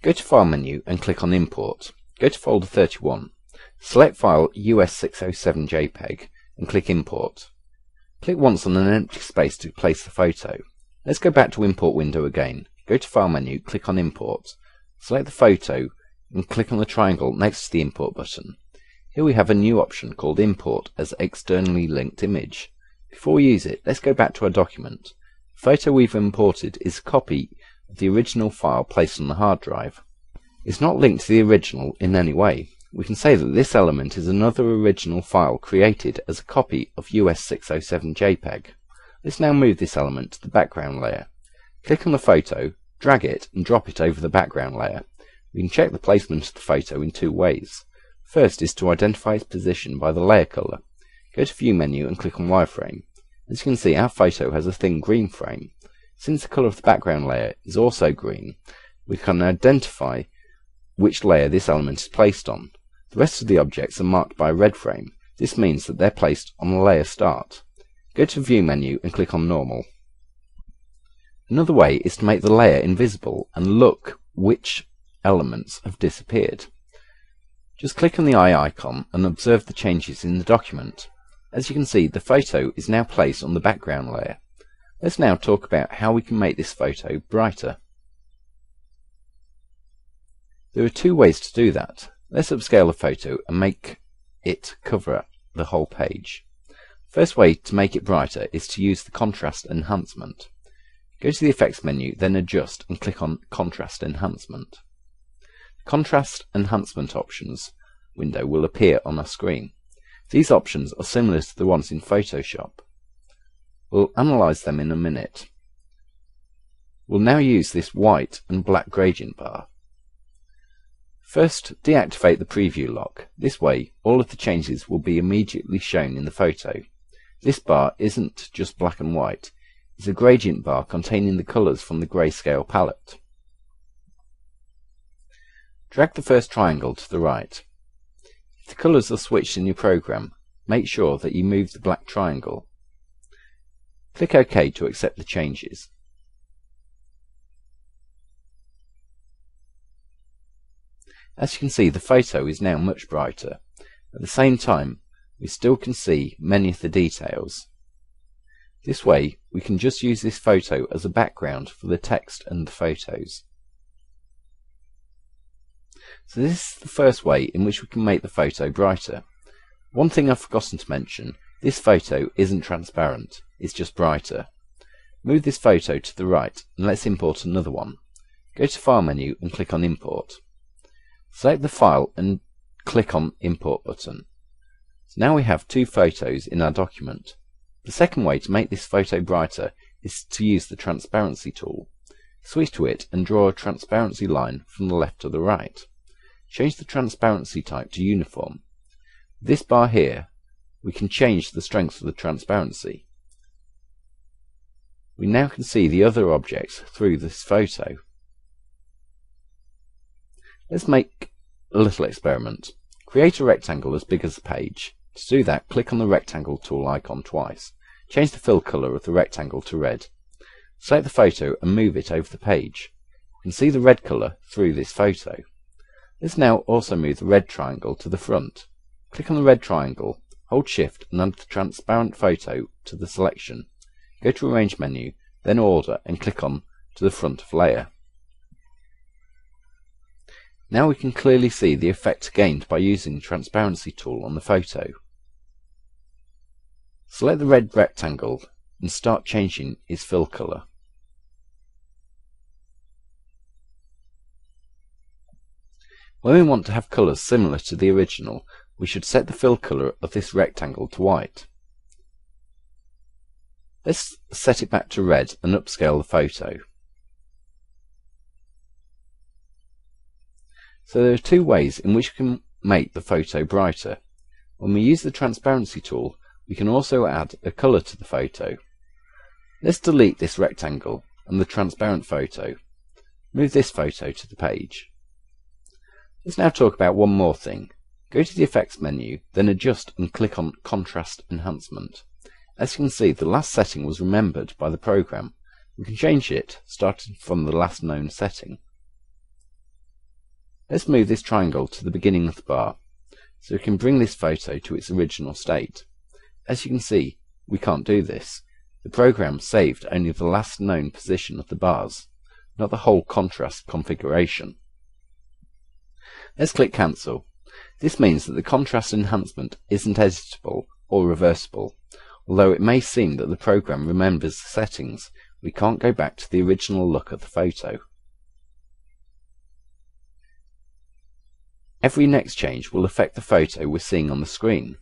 Go to File menu and click on Import. Go to folder 31. Select file US607 JPEG and click Import. Click once on an empty space to place the photo. Let's go back to Import window again. Go to File menu, click on Import. Select the photo and click on the triangle next to the Import button. Here we have a new option called Import as Externally Linked Image. Before we use it, let's go back to our document. The photo we've imported is a copy of the original file placed on the hard drive. It's not linked to the original in any way. We can say that this element is another original file created as a copy of US607 JPEG. Let's now move this element to the background layer. Click on the photo, drag it and drop it over the background layer. We can check the placement of the photo in two ways. First is to identify its position by the layer color. Go to View menu and click on Wireframe. As you can see, our photo has a thin green frame. Since the color of the background layer is also green, we can identify which layer this element is placed on. The rest of the objects are marked by a red frame. This means that they're placed on the layer start. Go to View menu and click on Normal. Another way is to make the layer invisible and look which elements have disappeared. Just click on the eye icon and observe the changes in the document. As you can see, the photo is now placed on the background layer. Let's now talk about how we can make this photo brighter. There are two ways to do that. Let's upscale the photo and make it cover the whole page. First way to make it brighter is to use the contrast enhancement. Go to the Effects menu, then Adjust and click on Contrast Enhancement. The Contrast Enhancement options window will appear on our screen. These options are similar to the ones in Photoshop. We'll analyze them in a minute. We'll now use this white and black gradient bar. First, deactivate the preview lock. This way, all of the changes will be immediately shown in the photo. This bar isn't just black and white. It's a gradient bar containing the colors from the grayscale palette. Drag the first triangle to the right. If the colors are switched in your program, make sure that you move the black triangle. Click OK to accept the changes. As you can see, the photo is now much brighter. At the same time, we still can see many of the details. This way, we can just use this photo as a background for the text and the photos. So this is the first way in which we can make the photo brighter. One thing I've forgotten to mention, this photo isn't transparent, it's just brighter. Move this photo to the right and let's import another one. Go to File menu and click on Import. Select the file and click on Import button. So now we have two photos in our document. The second way to make this photo brighter is to use the transparency tool. Switch to it and draw a transparency line from the left to the right. Change the transparency type to uniform. With this bar here, we can change the strength of the transparency. We now can see the other objects through this photo. Let's make a little experiment. Create a rectangle as big as the page. To do that, click on the rectangle tool icon twice. Change the fill color of the rectangle to red. Select the photo and move it over the page. You can see the red color through this photo. Let's now also move the red triangle to the front. Click on the red triangle, hold Shift and add the transparent photo to the selection. Go to Arrange menu, then Order and click on to the front of layer. Now we can clearly see the effect gained by using the transparency tool on the photo. Select the red rectangle and start changing its fill color. When we want to have colors similar to the original, we should set the fill color of this rectangle to white. Let's set it back to red and upscale the photo. So there are two ways in which we can make the photo brighter. When we use the transparency tool, we can also add a color to the photo. Let's delete this rectangle and the transparent photo. Move this photo to the page. Let's now talk about one more thing. Go to the Effects menu, then Adjust and click on Contrast Enhancement. As you can see, the last setting was remembered by the program. We can change it starting from the last known setting. Let's move this triangle to the beginning of the bar, so we can bring this photo to its original state. As you can see, we can't do this. The program saved only the last known position of the bars, not the whole contrast configuration. Let's click Cancel. This means that the contrast enhancement isn't editable or reversible. Although it may seem that the program remembers the settings, we can't go back to the original look of the photo. Every next change will affect the photo we're seeing on the screen.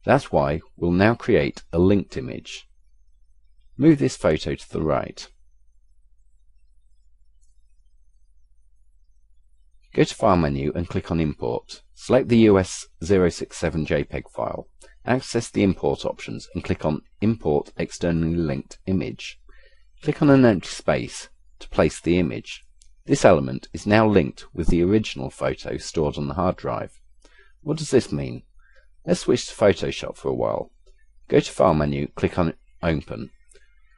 That's why we'll now create a linked image. Move this photo to the right. Go to File menu and click on Import. Select the US 067 JPEG file. Access the import options and click on Import Externally Linked Image. Click on an empty space to place the image. This element is now linked with the original photo stored on the hard drive. What does this mean? Let's switch to Photoshop for a while. Go to File menu, click on Open.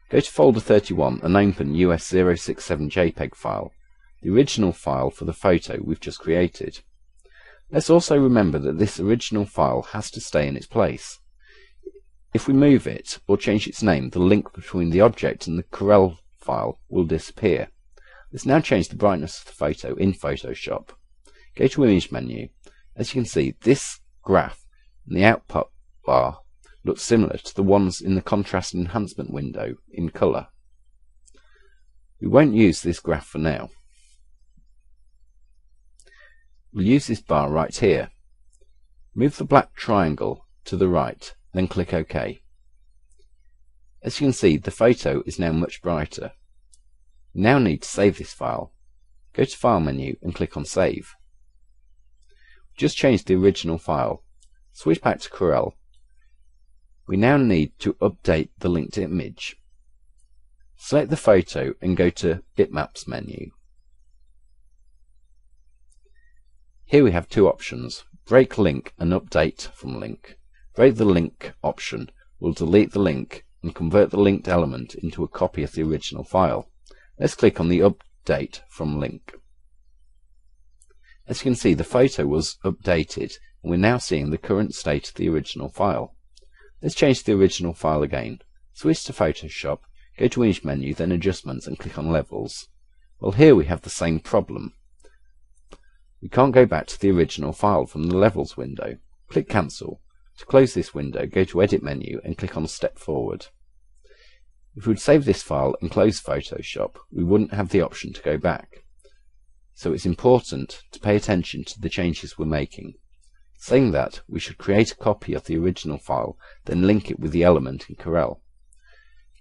Go to Folder 31 and open US 067 JPEG file, the original file for the photo we've just created. Let's also remember that this original file has to stay in its place. If we move it or change its name, the link between the object and the Corel file will disappear. Let's now change the brightness of the photo in Photoshop. Go to Image menu. As you can see, this graph in the output bar looks similar to the ones in the contrast enhancement window in colour. We won't use this graph for now. We'll use this bar right here. Move the black triangle to the right, then click OK. As you can see, the photo is now much brighter. We now need to save this file. Go to File menu and click on Save. Just change the original file. Switch back to Corel. We now need to update the linked image. Select the photo and go to Bitmaps menu. Here we have two options, Break Link and Update from Link. Break the link option will delete the link and convert the linked element into a copy of the original file. Let's click on the Update from Link. As you can see, the photo was updated and we're now seeing the current state of the original file. Let's change the original file again. Switch to Photoshop, go to Image menu, then Adjustments and click on Levels. Well, here we have the same problem. We can't go back to the original file from the Levels window. Click Cancel. To close this window, go to Edit menu and click on Step Forward. If we'd save this file and close Photoshop, we wouldn't have the option to go back. So it's important to pay attention to the changes we're making. Saying that, we should create a copy of the original file, then link it with the element in Corel.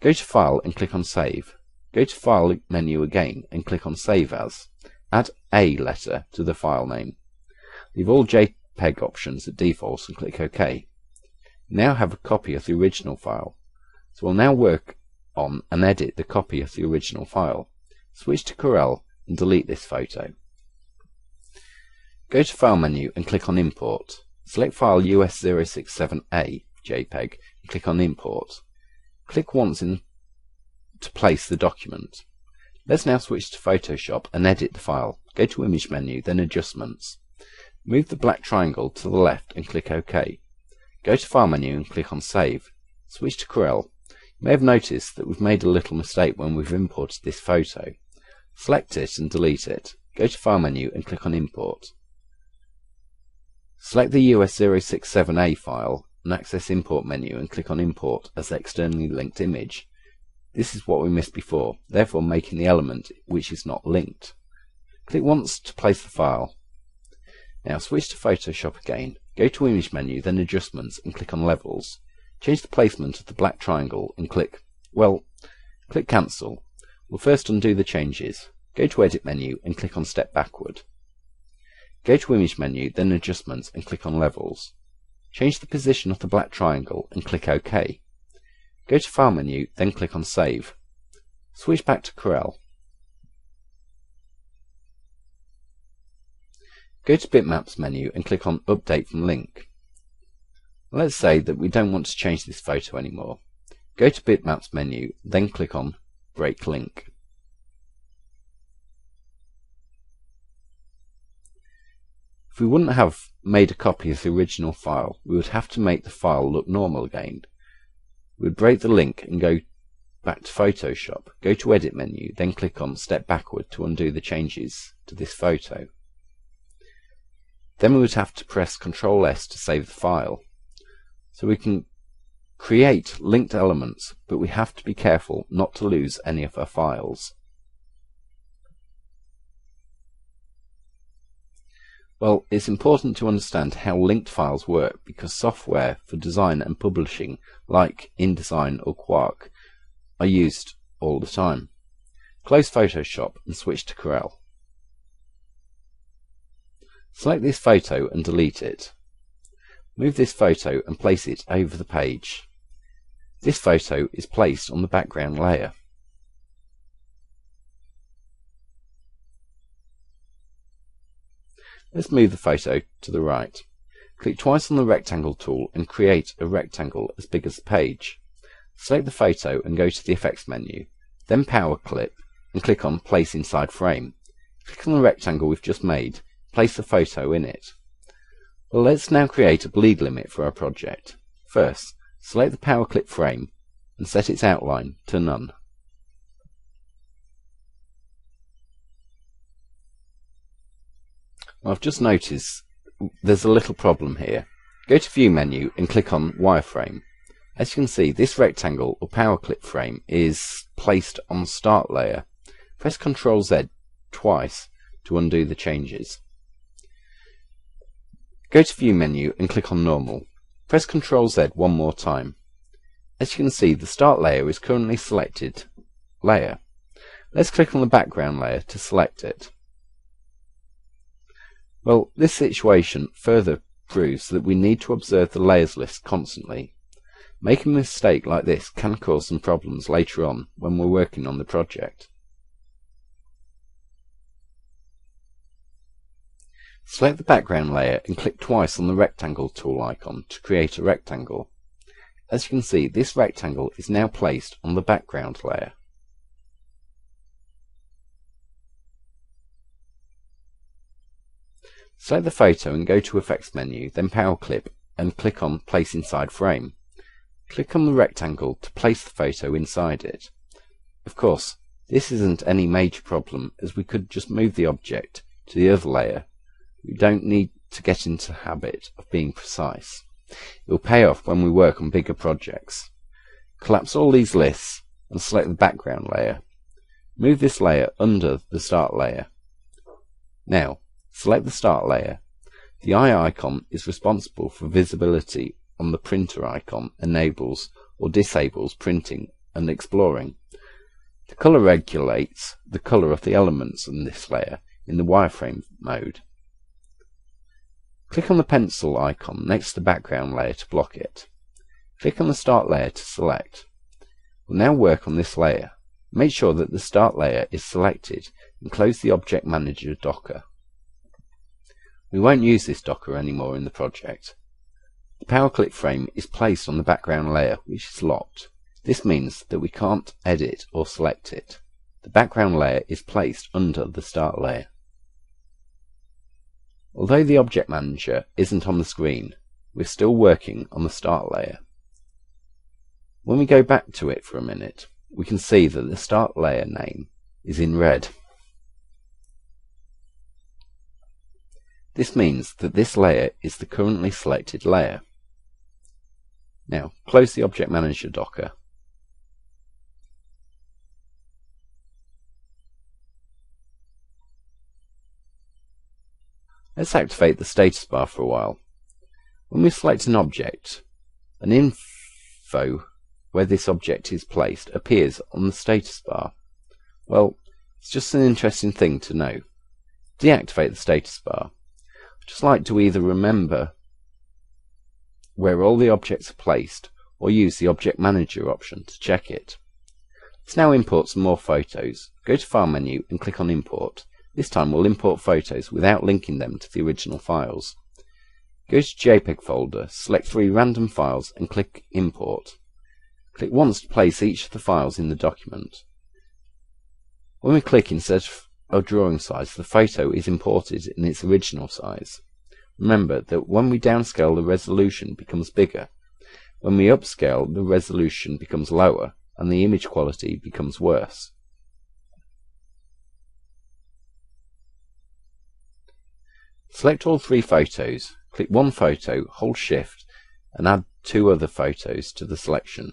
Go to File and click on Save. Go to File menu again and click on Save As. Add a letter to the file name. Leave all JPEG options at default and click OK. We now have a copy of the original file. So we'll now work on and edit the copy of the original file. Switch to Corel and delete this photo. Go to File menu and click on Import. Select file US067A JPEG and click on Import. Click once to place the document. Let's now switch to Photoshop and edit the file. Go to Image menu, then Adjustments. Move the black triangle to the left and click OK. Go to File menu and click on Save. Switch to Corel. You may have noticed that we've made a little mistake when we've imported this photo. Select it and delete it. Go to File menu and click on Import. Select the US067A file and access Import menu and click on Import as externally linked image. This is what we missed before, therefore making the element which is not linked. Click once to place the file. Now switch to Photoshop again, go to Image menu, then Adjustments and click on Levels. Change the placement of the black triangle and click Cancel. We'll first undo the changes. Go to Edit menu and click on Step Backward. Go to Image menu, then Adjustments and click on Levels. Change the position of the black triangle and click OK. Go to File menu, then click on Save. Switch back to Corel. Go to Bitmaps menu and click on Update from Link. Let's say that we don't want to change this photo anymore. Go to Bitmaps menu, then click on Break Link. If we wouldn't have made a copy of the original file, we would have to make the file look normal again. We would break the link and go back to Photoshop, go to Edit menu, then click on Step Backward to undo the changes to this photo. Then we would have to press Ctrl S to save the file. So we can create linked elements, but we have to be careful not to lose any of our files. Well, it's important to understand how linked files work because software for design and publishing like InDesign or Quark are used all the time. Close Photoshop and switch to Corel. Select this photo and delete it. Move this photo and place it over the page. This photo is placed on the background layer. Let's move the photo to the right. Click twice on the rectangle tool and create a rectangle as big as the page. Select the photo and go to the Effects menu, then Power Clip and click on Place Inside Frame. Click on the rectangle we've just made, place the photo in it. Well, let's now create a bleed limit for our project. First, select the Power Clip frame and set its outline to none. I've just noticed there's a little problem here. Go to View menu and click on Wireframe. As you can see, this rectangle or power clip frame is placed on the start layer. Press Ctrl Z twice to undo the changes. Go to View menu and click on Normal. Press Ctrl Z one more time. As you can see, the start layer is currently selected layer. Let's click on the background layer to select it. Well, this situation further proves that we need to observe the layers list constantly. Making a mistake like this can cause some problems later on when we're working on the project. Select the background layer and click twice on the rectangle tool icon to create a rectangle. As you can see, this rectangle is now placed on the background layer. Select the photo and go to Effects menu, then Power Clip and click on Place Inside Frame. Click on the rectangle to place the photo inside it. Of course, this isn't any major problem as we could just move the object to the other layer. We don't need to get into the habit of being precise. It will pay off when we work on bigger projects. Collapse all these lists and select the background layer. Move this layer under the start layer. Now, select the start layer. The eye icon is responsible for visibility on the printer icon, enables or disables printing and exploring. The color regulates the color of the elements in this layer in the wireframe mode. Click on the pencil icon next to the background layer to block it. Click on the start layer to select. We'll now work on this layer. Make sure that the start layer is selected and close the Object Manager Docker. We won't use this Docker anymore in the project. The power clip frame is placed on the background layer, which is locked. This means that we can't edit or select it. The background layer is placed under the start layer. Although the Object Manager isn't on the screen, we're still working on the start layer. When we go back to it for a minute, we can see that the start layer name is in red. This means that this layer is the currently selected layer. Now, close the Object Manager Docker. Let's activate the status bar for a while. When we select an object, an info where this object is placed appears on the status bar. Well, it's just an interesting thing to know. Deactivate the status bar. I'd just like to either remember where all the objects are placed or use the Object Manager option to check it. Let's now import some more photos. Go to File menu and click on Import. This time we'll import photos without linking them to the original files. Go to JPEG folder, select 3 random files and click Import. Click once to place each of the files in the document. When we click instead of drawing size, the photo is imported in its original size. Remember that when we downscale, the resolution becomes bigger. When we upscale, the resolution becomes lower and the image quality becomes worse. Select all 3 photos, click one photo, hold Shift and add 2 other photos to the selection.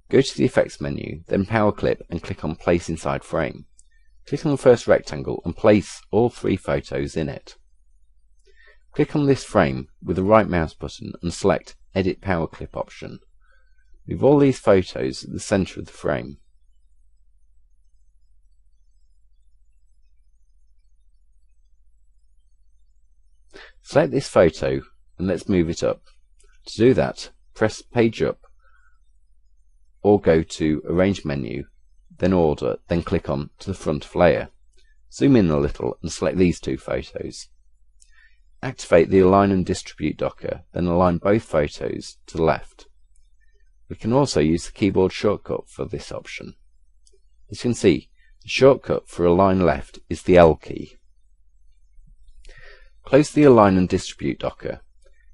Go to the Effects menu, then Power Clip and click on Place Inside Frame. Click on the first rectangle and place all 3 photos in it. Click on this frame with the right mouse button and select Edit Power Clip option. Move all these photos at the center of the frame. Select this photo and let's move it up. To do that, press Page Up or go to Arrange menu, then Order, then click on to the front of layer. Zoom in a little and select these 2 photos. Activate the Align and Distribute docker, then align both photos to the left. We can also use the keyboard shortcut for this option. As you can see, the shortcut for Align Left is the L key. Close the Align and Distribute docker.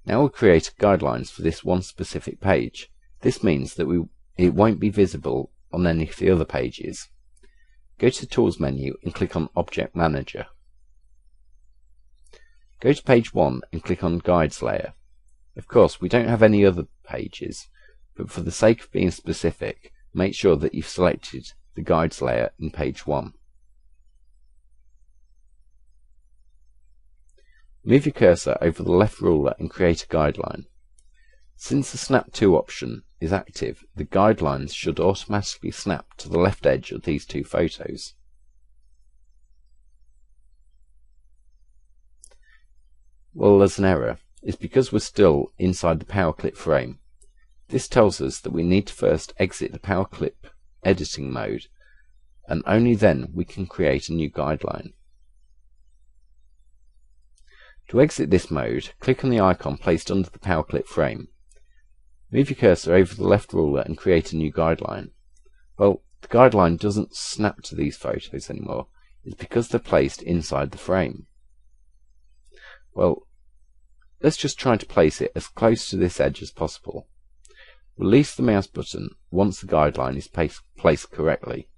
Now we'll create guidelines for this one specific page. This means that it won't be visible on any of the other pages. Go to the Tools menu and click on Object Manager. Go to page 1 and click on Guides layer. Of course, we don't have any other pages, but for the sake of being specific, make sure that you've selected the Guides layer in page 1. Move your cursor over the left ruler and create a guideline. Since the Snap To option is active, the guidelines should automatically snap to the left edge of these 2 photos. Well, there's an error. It's because we're still inside the Power Clip frame. This tells us that we need to first exit the Power Clip editing mode, and only then we can create a new guideline. To exit this mode, click on the icon placed under the Power Clip frame. Move your cursor over the left ruler and create a new guideline. Well, the guideline doesn't snap to these photos anymore. It's because they're placed inside the frame. Well, let's just try to place it as close to this edge as possible. Release the mouse button once the guideline is placed correctly.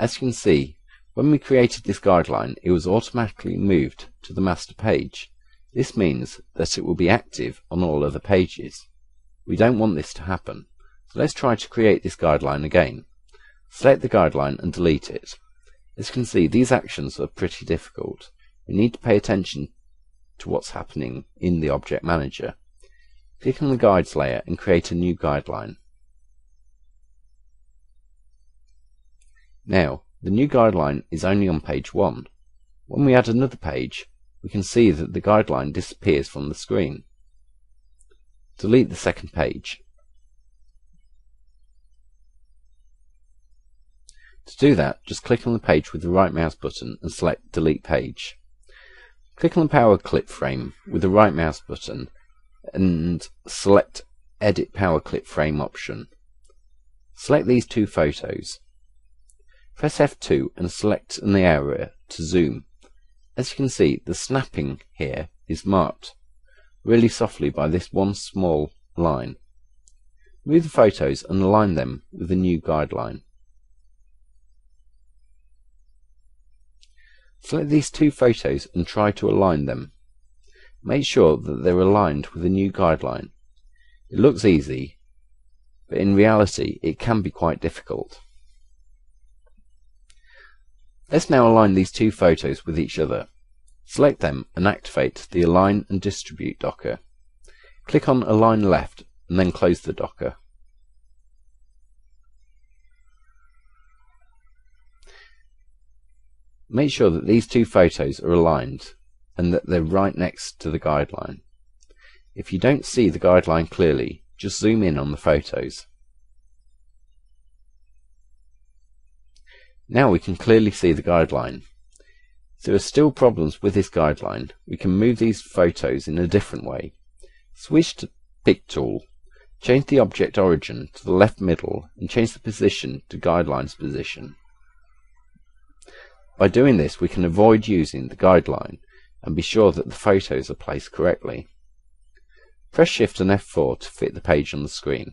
As you can see, when we created this guideline, it was automatically moved to the master page. This means that it will be active on all other pages. We don't want this to happen, so let's try to create this guideline again. Select the guideline and delete it. As you can see, these actions are pretty difficult. We need to pay attention to what's happening in the Object Manager. Click on the Guides layer and create a new guideline. Now, the new guideline is only on page 1. When we add another page, we can see that the guideline disappears from the screen. Delete the second page. To do that, just click on the page with the right mouse button and select Delete Page. Click on the Power Clip frame with the right mouse button and select Edit Power Clip Frame option. Select these 2 photos. Press F2 and select an area to zoom. As you can see, the snapping here is marked really softly by this one small line. Move the photos and align them with the new guideline. Select these 2 photos and try to align them. Make sure that they're aligned with the new guideline. It looks easy, but in reality it can be quite difficult. Let's now align these 2 photos with each other. Select them and activate the Align and Distribute docker. Click on Align Left and then close the docker. Make sure that these 2 photos are aligned and that they're right next to the guideline. If you don't see the guideline clearly, just zoom in on the photos. Now we can clearly see the guideline. If there are still problems with this guideline, we can move these photos in a different way. Switch to Pick tool, change the object origin to the left middle and change the position to Guideline's position. By doing this, we can avoid using the guideline and be sure that the photos are placed correctly. Press Shift and F4 to fit the page on the screen.